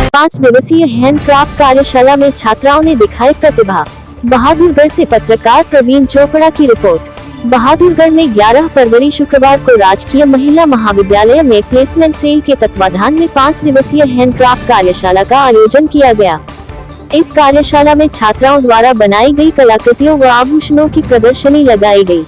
पाँच दिवसीय हैंडक्राफ्ट कार्यशाला में छात्राओं ने दिखाई प्रतिभा। बहादुरगढ़ से पत्रकार प्रवीण चोपड़ा की रिपोर्ट। बहादुरगढ़ में 11 फरवरी शुक्रवार को राजकीय महिला महाविद्यालय में प्लेसमेंट सेल के तत्वाधान में 5 दिवसीय हैंडक्राफ्ट कार्यशाला का आयोजन किया गया। इस कार्यशाला में छात्राओं द्वारा बनाई गई कलाकृतियों व आभूषणों की प्रदर्शनी लगाई गई।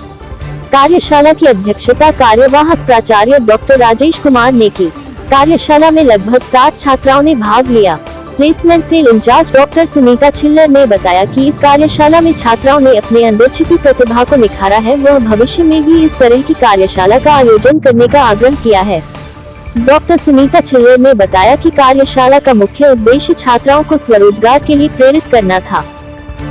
कार्यशाला की अध्यक्षता कार्यवाहक प्राचार्य डॉक्टर राजेश कुमार ने की। कार्यशाला में लगभग 60 छात्राओं ने भाग लिया। Placement cell incharge doctor Sunita Chhillar ने बताया कि इस कार्यशाला में छात्राओं ने अपने अंदर छिपी प्रतिभा को निखारा है। वह भविष्य में भी इस तरह की कार्यशाला का आयोजन करने का आग्रह किया है। डॉक्टर सुनीता छिल्लर ने बताया कि कार्यशाला का मुख्य उद्देश्य छात्राओं को स्वरोजगार के लिए प्रेरित करना था।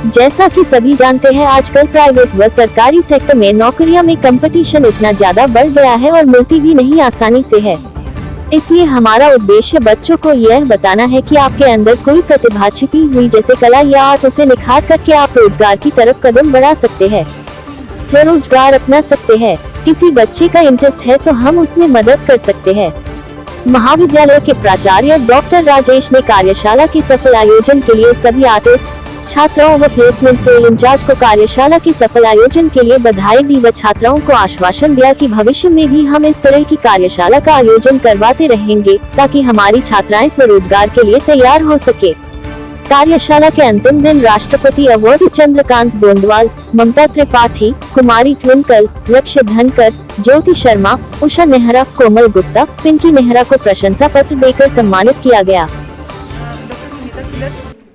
जैसा कि सभी जानते हैं, आजकल प्राइवेट व सरकारी सेक्टर में नौकरियों में कंपटीशन इतना ज्यादा बढ़ गया है और मिलती भी नहीं आसानी से है। इसलिए हमारा उद्देश्य बच्चों को यह बताना है कि आपके अंदर कोई प्रतिभा छिपी हुई जैसे कला या आर्ट, उसे निखार करके आप रोजगार की तरफ कदम बढ़ा सकते हैं, स्वरोजगार अपना सकते हैं। किसी बच्चे का इंटरेस्ट है तो हम उसमें मदद कर सकते हैं। महाविद्यालय के प्राचार्य डॉक्टर राजेश ने कार्यशाला के सफल आयोजन के लिए सभी आर्टिस्ट, छात्राओं व प्लेसमेंट सेल इंचार्ज को कार्यशाला के सफल आयोजन के लिए बधाई दी व छात्राओं को आश्वासन दिया कि भविष्य में भी हम इस तरह की कार्यशाला का आयोजन करवाते रहेंगे ताकि हमारी छात्राएं स्वरोजगार के लिए तैयार हो सके। कार्यशाला के अंतिम दिन राष्ट्रपति अवार्ड चंद्रकांत गोंदवाल, ममता त्रिपाठी, कुमारी ट्विंकल, लक्ष्य धनकर, ज्योति शर्मा, उषा नेहरा, कोमल गुप्ता, पिंकी नेहरा को प्रशंसा पत्र देकर सम्मानित किया गया।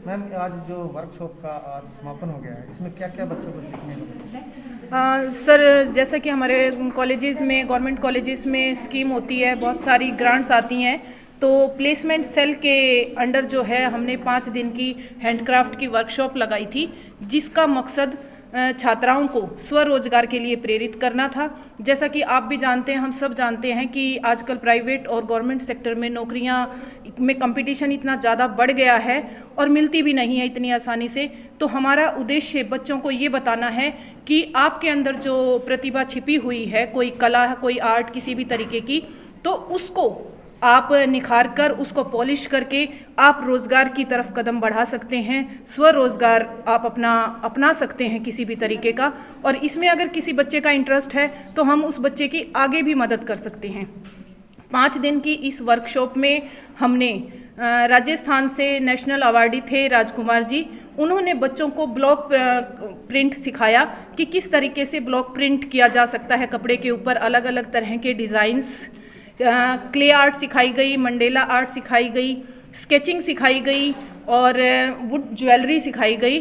मैम, आज जो वर्कशॉप का आज समापन हो गया है, इसमें क्या क्या बच्चों को सीखने को मिला? सर, जैसा कि हमारे कॉलेजेस में, गवर्नमेंट कॉलेजेस में स्कीम होती है, बहुत सारी ग्रांट्स आती हैं, तो प्लेसमेंट सेल के अंडर जो है हमने 5 दिन की हैंडक्राफ्ट की वर्कशॉप लगाई थी, जिसका मकसद छात्राओं को स्वरोजगार के लिए प्रेरित करना था। जैसा कि आप भी जानते हैं, हम सब जानते हैं कि आजकल प्राइवेट और गवर्नमेंट सेक्टर में नौकरियां में कंपटीशन इतना ज़्यादा बढ़ गया है और मिलती भी नहीं है इतनी आसानी से। तो हमारा उद्देश्य बच्चों को ये बताना है कि आपके अंदर जो प्रतिभा छिपी हुई है, कोई कला, कोई आर्ट, किसी भी तरीके की, तो उसको आप निखार कर, उसको पॉलिश करके आप रोज़गार की तरफ कदम बढ़ा सकते हैं, स्वरोज़गार आप अपना सकते हैं किसी भी तरीके का। और इसमें अगर किसी बच्चे का इंटरेस्ट है तो हम उस बच्चे की आगे भी मदद कर सकते हैं। 5 दिन की इस वर्कशॉप में हमने राजस्थान से नेशनल अवार्डी थे राजकुमार जी, उन्होंने बच्चों को ब्लॉक प्रिंट सिखाया कि किस तरीके से ब्लॉक प्रिंट किया जा सकता है कपड़े के ऊपर, अलग अलग तरह के डिज़ाइंस। क्ले आर्ट सिखाई गई, मंडेला आर्ट सिखाई गई, स्केचिंग सिखाई गई और वुड ज्वेलरी सिखाई गई।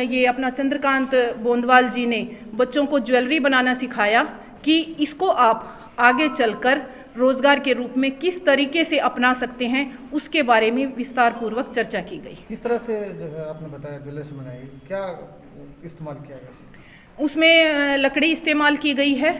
ये अपना चंद्रकांत गोंदवाल जी ने बच्चों को ज्वेलरी बनाना सिखाया कि इसको आप आगे चलकर रोज़गार के रूप में किस तरीके से अपना सकते हैं, उसके बारे में विस्तार पूर्वक चर्चा की गई। किस तरह से जो है आपने बताया ज्वेलर्स बनाई, क्या इस्तेमाल किया गया? उसमें लकड़ी इस्तेमाल की गई है।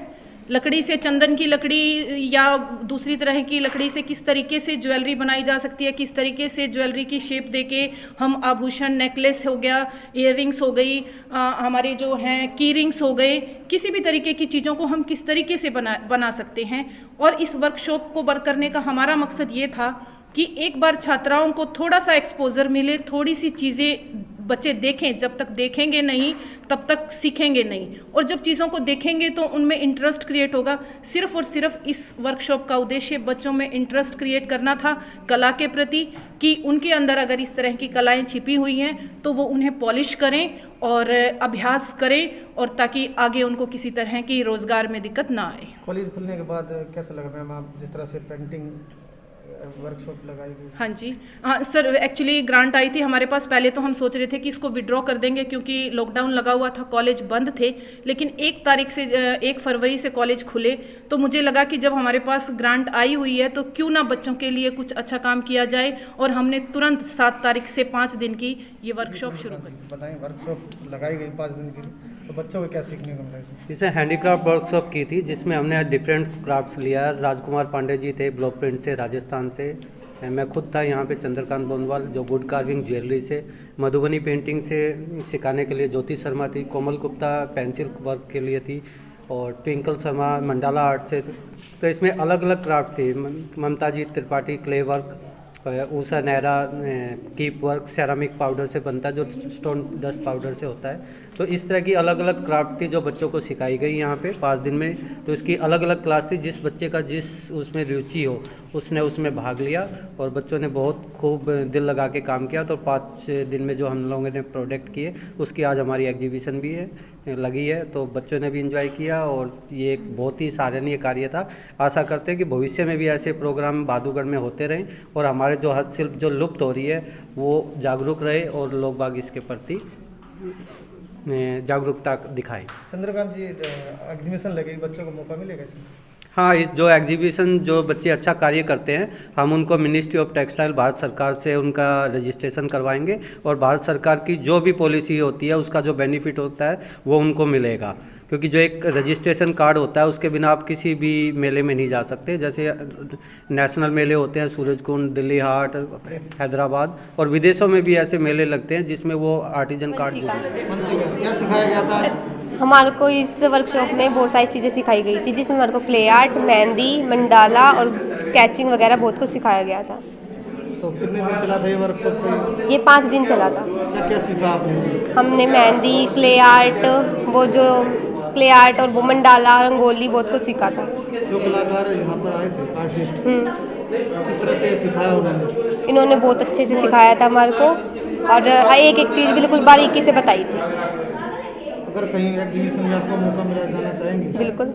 लकड़ी से, चंदन की लकड़ी या दूसरी तरह की लकड़ी से किस तरीके से ज्वेलरी बनाई जा सकती है, किस तरीके से ज्वेलरी की शेप देके हम आभूषण, नेकलेस हो गया, इयररिंग्स हो गई, हमारे जो हैं की रिंग्स हो गए, किसी भी तरीके की चीज़ों को हम किस तरीके से बना सकते हैं। और इस वर्कशॉप को बंद करने का हमारा मकसद ये था कि एक बार छात्राओं को थोड़ा सा एक्सपोजर मिले, थोड़ी सी चीज़ें बच्चे देखें। जब तक देखेंगे नहीं तब तक सीखेंगे नहीं, और जब चीज़ों को देखेंगे तो उनमें इंटरेस्ट क्रिएट होगा। सिर्फ और सिर्फ इस वर्कशॉप का उद्देश्य बच्चों में इंटरेस्ट क्रिएट करना था कला के प्रति, कि उनके अंदर अगर इस तरह की कलाएं छिपी हुई हैं तो वो उन्हें पॉलिश करें और अभ्यास करें, और ताकि आगे उनको किसी तरह की रोज़गार में दिक्कत ना आए। कॉलेज खुलने के बाद कैसा लगा मैम, आप जिस तरह से पेंटिंग वर्कशॉप लगाई गई? हाँ जी, हाँ सर, एक्चुअली ग्रांट आई थी हमारे पास। पहले तो हम सोच रहे थे कि इसको विड्रॉ कर देंगे क्योंकि लॉकडाउन लगा हुआ था, कॉलेज बंद थे। लेकिन 1 फरवरी से कॉलेज खुले तो मुझे लगा कि जब हमारे पास ग्रांट आई हुई है तो क्यों ना बच्चों के लिए कुछ अच्छा काम किया जाए, और हमने तुरंत 7 तारीख से 5 दिन की ये वर्कशॉप शुरू की। बताएं, वर्कशॉप लगाई गई 5 दिन की, तो बच्चों को क्या सीखने को मिला? जिसमें हैंडीक्राफ्ट वर्कशॉप की थी, जिसमें हमने डिफरेंट क्राफ्ट्स लिया। राजकुमार पांडे जी थे ब्लॉक प्रिंट से, राजस्थान से, मैं खुद था यहाँ पे चंद्रकांत बोंदवाल जो वुड कार्विंग ज्वेलरी से, मधुबनी पेंटिंग से सिखाने के लिए ज्योति शर्मा थी, कोमल गुप्ता पेंसिल वर्क के लिए थी और ट्विंकल शर्मा मंडाला आर्ट से। तो इसमें अलग अलग क्राफ्ट थी, Mamta ji Tripathi clay work, Usha Nehra keep work ceramic powder से बनता है जो स्टोन डस्ट पाउडर से होता है। तो इस तरह की अलग अलग क्राफ्ट थी जो बच्चों को सिखाई गई यहाँ पे 5 दिन में। तो इसकी अलग अलग क्लास थी, जिस बच्चे का जिस उसमें रुचि हो उसने उसमें भाग लिया और बच्चों ने बहुत खूब दिल लगा के काम किया। तो 5 दिन में जो हम लोगों ने प्रोडक्ट किए उसकी आज हमारी एग्जीबिशन भी है लगी है, तो बच्चों ने भी इंजॉय किया और ये एक बहुत ही सराहनीय कार्य था। आशा करते हैं कि भविष्य में भी ऐसे प्रोग्राम बहादुरगढ़ में होते रहें और हमारे जो हस्तशिल्प जो लुप्त हो रही है वो जागरूक रहे और लोग बाग इसके प्रति जागरूकता दिखाएं। चंद्रकांत जी, एग्जीबिशन लगेगी, बच्चों को मौका मिलेगा इसमें? हाँ, इस जो एग्जीबिशन जो बच्चे अच्छा कार्य करते हैं हम उनको मिनिस्ट्री ऑफ टेक्सटाइल भारत सरकार से उनका रजिस्ट्रेशन करवाएंगे और भारत सरकार की जो भी पॉलिसी होती है उसका जो बेनिफिट होता है वो उनको मिलेगा, क्योंकि जो एक रजिस्ट्रेशन कार्ड होता है उसके बिना आप किसी भी मेले में नहीं जा सकते। जैसे नेशनल मेले होते हैं सूरजकुंड, दिल्ली हाट, हैदराबाद और विदेशों में भी ऐसे मेले लगते हैं जिसमें वो आर्टिजन कार्ड क्या सिखाया गया था? हमारे को इस वर्कशॉप में बहुत सारी चीज़ें सिखाई गई थी, जिसमें हमारे को क्ले आर्ट, मेहंदी, मंडाला और स्केचिंग वगैरह बहुत कुछ सिखाया गया था। तो कितने दिन चला था ये वर्कशॉप? ये 5 दिन चला था। क्या क्या सीखा आपने? हमने मेहंदी, क्ले आर्ट, वो जो क्ले आर्ट और वो मंडाला, रंगोली बहुत कुछ सीखा था। जो कलाकार यहाँ पर आए थे आर्टिस्ट, किस तरह से सिखाया उन्होंने? इन्होंने बहुत अच्छे से सिखाया था हमारे को और एक एक चीज़ बिल्कुल बारीकी से बताई थी। अगर कहीं एग्जीबिशन में आपको मौका मिला जाना चाहेंगे? बिल्कुल।